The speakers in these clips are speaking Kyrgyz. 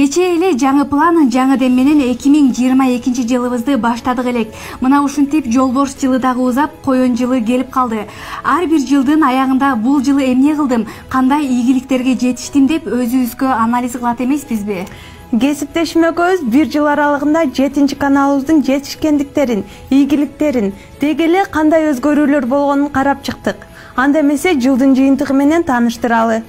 Кечээ эле жаңы план, жаңы дем менен 2022 жылыбызды баштадык элек. Мына ушинтип жолборс жылы дагы узап, коён жылы келип калды. Ар бир жылдын аягында бул жылы эмне кылдым, кандай ийгиликтерге жетиштим деп өзүбүзгө анализ кылат эмеспизби? Кесиптешим экөөбүз бир жыл аралыгында 7 каналыбыздын жетишкендиктерин, ийгиликтерин, деги эле кандай өзгөрүүлөр болгонун карап чыктык. Анда эмесе жылдын жыйынтыгы менен тааныштыралы.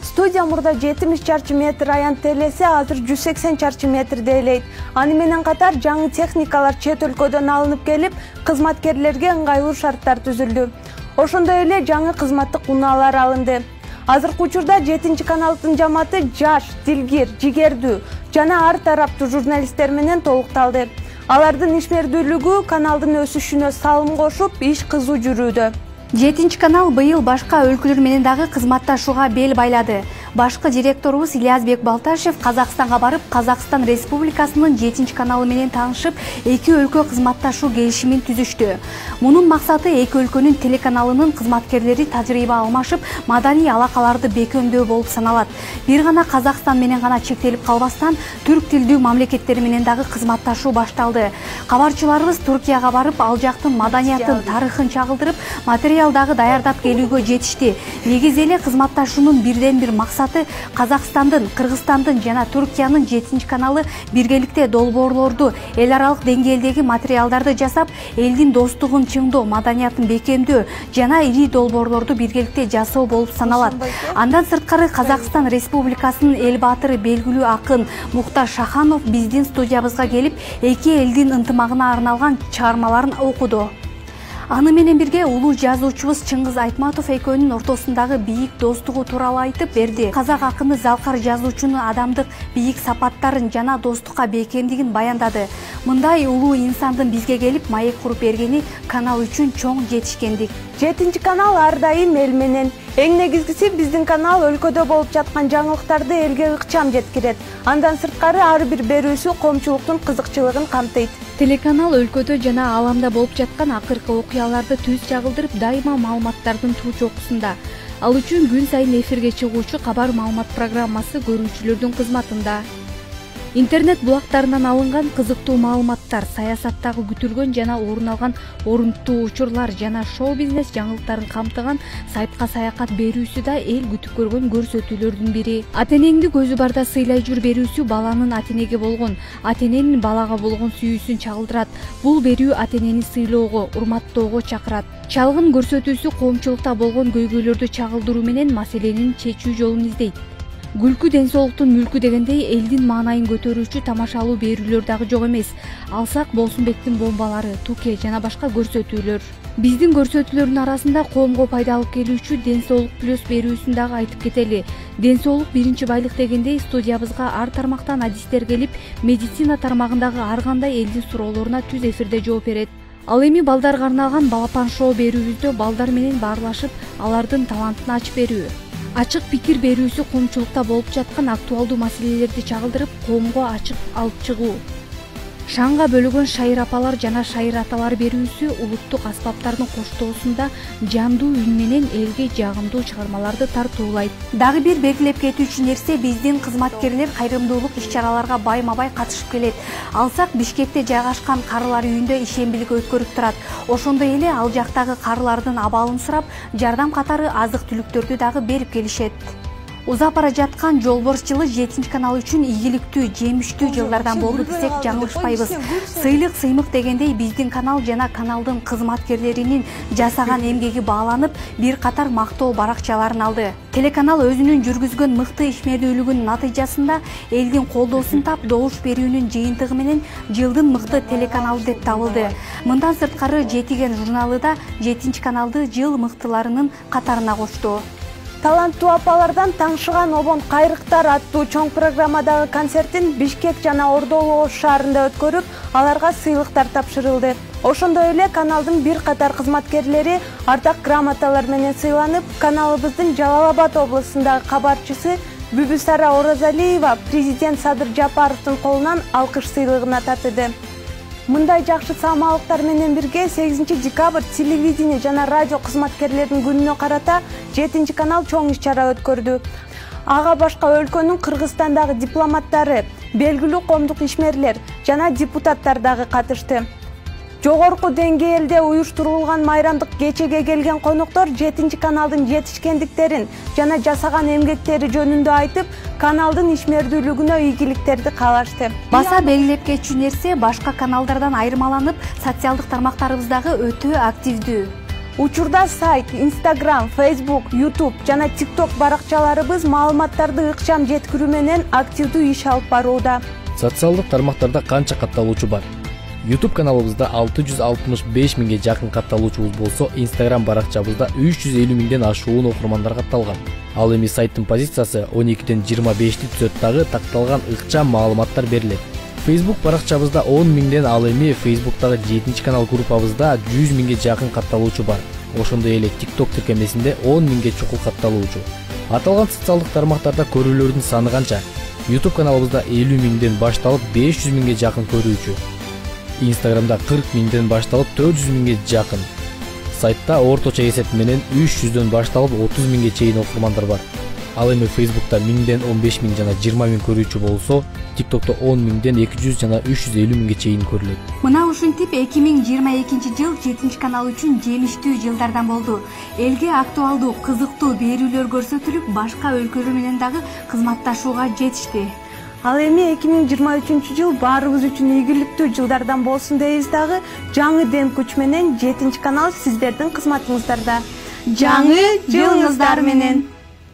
Студия мурда 70 чарчы метр аян телесе азыр 180 чарчы метрде элейт. Аны менен катар жаңы техникалар чет өлкөдөн алынып келип, кызматкерлерге ыңгайлуу шарттар түзүлдү. Ошондой эле жаңы кызматтык унаалар алынды. Азыркы учурда 7 каналдын жамааты жаш, дилгир, жигердүү жана ар тараптуу журналисттер менен толукталды. Алардын ишмердүүлүгү каналдын өсүшүнө салым кошуп, иш кызуу жүрүүдө. 7 канал быйыл башка өлкөлөр менен дагы кызматташууга бел байлады. Башкы директорубуз Ильязбек Балташев Казакстанга барып, Казакстан Республикасынын 7 каналы менен таанышып, эки өлкө кызматташуу келишимин түзүштү. Мунун максаты эки өлкөнүн телеканалынын кызматкерлери тажрыйба алмашып, маданий алакаларды бекемдөө болуп саналат. Бир гана Казакстан менен гана чектелип калбастан, түрк тилдүү мамлекеттер менен дагы кызматташуу башталды. Кабарчыларыбыз Туркияга барып, ал жактын маданиятын, тарыхын чагылдырып, материал дагы даярдап келүүгө жетишти. Негизи эле кызматташуунун бирден бир максаты Казакстандын, Кыргызстандын жана Туркиянын 7 каналы биргеликте долбоорлорду, эл аралык деңгээлдеги материалдарды жасап, элдин достугун чыңдоо, маданиятын бекемдөө жана ири долбоорлорду биргеликте жасоо болуп саналат. Андан сырткары Казакстан Республикасынын эл баатыры, белгилүү акын Муктар Шаханов биздин студиябызга келип, эки элдин ынтымагына арналган чыгармаларын окуду. Аны менен бирге улуу жазуучубуз Чыңгыз Айтматов экөөнүн ортосундагы бийик достугу тууралуу айтып берди. Казак акыны залкар жазуучунун адамдык бийик сапаттарын жана достукка бекемдигин баяндады. Мындай улуу инсандын бизге келип маек куруп бергени канал үчүн чоң жетишкендик. 7 канал ар дайым эл менен. Эң негизгиси биздин канал өлкөдө болуп жаткан жаңылыктарды элге ыкчам жеткирет. Андан сырткары ар бир берүүсү коомчулуктун кызыкчылыгын камтыйт. Телеканал өлкөдө жана ааламда болуп жаткан акыркы окуяларды түз чагылдырып, дайыма маалыматтардын туу чокусунда. Ал үчүн күн сайын эфирге чыгуучу кабар маалымат программасы көрүүчүлөрдүн кызматында. Интернет булактарынан алынган кызыктуу маалыматтар, саясаттагы күтүлгөн жана орун алган орунттуу учурлар жана шоу-бизнес жаңылыктарын камтыган сайтка саякат берүүсү да эл күтүп көргөн көрсөтүүлөрдүн бири. Ата-энеңди көзү барда сыйлай жүр берүүсү баланын ата-энеге болгон, ата-эненин балага болгон сүйүүсүн чагылдырат. Бул берүү ата-энени сыйлоого, урматтоого чакырат. Чалгын көрсөтүүсү коомчулукта болгон көйгөйлөрдү чагылдыруу менен маселенин чечүү жолун издейт. Күлкү ден соолуктун мүлкү дегендей элдин маанайын көтөрүүчү тамашалуу берүүлөр дагы жок эмес. Алсак Болсунбектин бомбалары, Туке жана башка көрсөтүүлөр. Биздин көрсөтүүлөрдүн арасында коомго пайда алып келүүчү Ден соолук плюс берүүсүн дагы айтып кетели. Ден соолук биринчи байлык дегендей студиябызга ар тармактан адистер келип, медицина тармагындагы ар кандай элдин суроолоруна түз эфирде жооп берет. Ал эми балдарга арналган балапан шоу берүүбүздө балдар менен баарлашып, алардын талантын ачып берүү. Ачык пикир берүүсү коомчулукта болуп жаткан актуалдуу маселелерди чагылдырып, коомго ачык алып чыгуу. Шаңга бөлөгөн шайыр апалар жана шайыр аталар берүүсү улуттук аспаптардын коштоосунда жандуу үн менен элге жагымдуу чыгармаларды тартуулайт. Дагы бир белгилеп кетүүчү нерсе, биздин кызматкерлер кайрымдуулук иш-чараларга байма-бай катышып келет. Алсак Бишкекте жайгашкан карылар үйүндө ишембилик өткөрүп турат. Ошондой эле ал жактагы карылардын абалын сурап, жардам катары азык-түлүктөрдү дагы берип келишет. Узап бара жаткан жолборс жылы 7 канал үчүн ийгиликтүү, жемиштүү жылдардан болду десек жаңылышпайбыз. Сыйлык сыймык дегендей биздин канал жана каналдын кызматкерлеринин жасаган эмгеги бааланып, бир катар мактоо баракчаларын алды. Телеканал өзүнүн жүргүзгөн мыкты ишмердүүлүгүнүн натыйжасында элдин колдоосун тап, добуш берүүнүн жыйынтыгы менен жылдын мыкты телеканалы деп табылды. Мындан сырткары Жетиген журналы да 7 каналды жыл мыктыларынын катарына кошту. Таланттуу апалардан таңшыган обон кайрыктар аттуу чоң программадагы концертин Бишкек жана Ордолуу Ош шаарында өткөрүп, аларга сыйлыктар тапшырылды. Ошондой эле каналдын бир катар кызматкерлери ардак грамоталар менен сыйланып, каналыбыздын Жалал Абад облусундагы кабарчысы Бүбүсара Оразалиева президент Садыр Жапаровдун колунан алкыш сыйлыгына татыды. Мындай жакшы саамалыктар менен бирге 8 декабрь телевидение жана радио кызматкерлеринин күнүнө карата 7 канал чоң иш-чара өткөрдү. Ага башка өлкөнүн Кыргызстандагы дипломаттары, белгилүү коомдук ишмерлер жана депутаттар дагы катышты. Жогорку деңгээлде уюштурулган майрамдык кечеге келген коноктор 7 каналдын жетишкендиктерин жана жасаган эмгектери жөнүндө айтып, каналдын ишмердүүлүгүнө ийгиликтерди каалашты. Баса белгилеп кетчү нерсе, башка каналдардан айырмаланып, социалдык тармактарыбыздагы өтө активдүү. Учурда сайт, Instagram, Facebook, YouTube жана TikTok баракчаларыбыз маалыматтарды ыкчам жеткирүү менен активдүү иш алып барууда. Социалдык тармактарда канча катталуучу бар? YouTube каналыбызда 665 миңге жакын катталуучубуз болсо, Instagram баракчабызда 350 миңден ашуун окурмандар катталган. Ал эми сайттын позициясы 12ден 25 түзөт дагы такталган ыкчам маалыматтар берилет. Facebook баракчабызда 10 миңден, ал эми Facebook'тагы 7 канал группабызда 100 миңге жакын катталуучу бар. Ошондой эле TikTok тиркемесинде 10 миңге чукул катталуучу. Аталган социалдык тармактарда көрүүлөрдүн саны канча? YouTube каналыбызда 50 миңден башталып 500 миңге жакын көрүүчү. Instagram'da 40 миңден башталып 400 миңге жакын. Сайтта орточо эсеп менен 300дөн башталып 30 миңге чейин окурмандар бар. Ал эми Facebook'та 1000ден 15 миң жана 20 миң көрүүчү болсо, TikTok'та 10 миңден 200 жана 350 миңге чейин көрүлөт. Мына ушинтип 2022 жыл 7 канал үчүн жемиштүү жылдардан болду. Элге актуалдуу, кызыктуу берүүлөр көрсөтүлүп, башка өлкөлөр менен дагы кызматташууга жетишти. Ал эми 2023 жыл баарыбыз үчүн ийгиликтүү жылдардан болсун дейбиз дагы. Жаңы дем күч менен 7 канал сиздердин кызматыңыздарда. Жаңы жылыңыздар менен.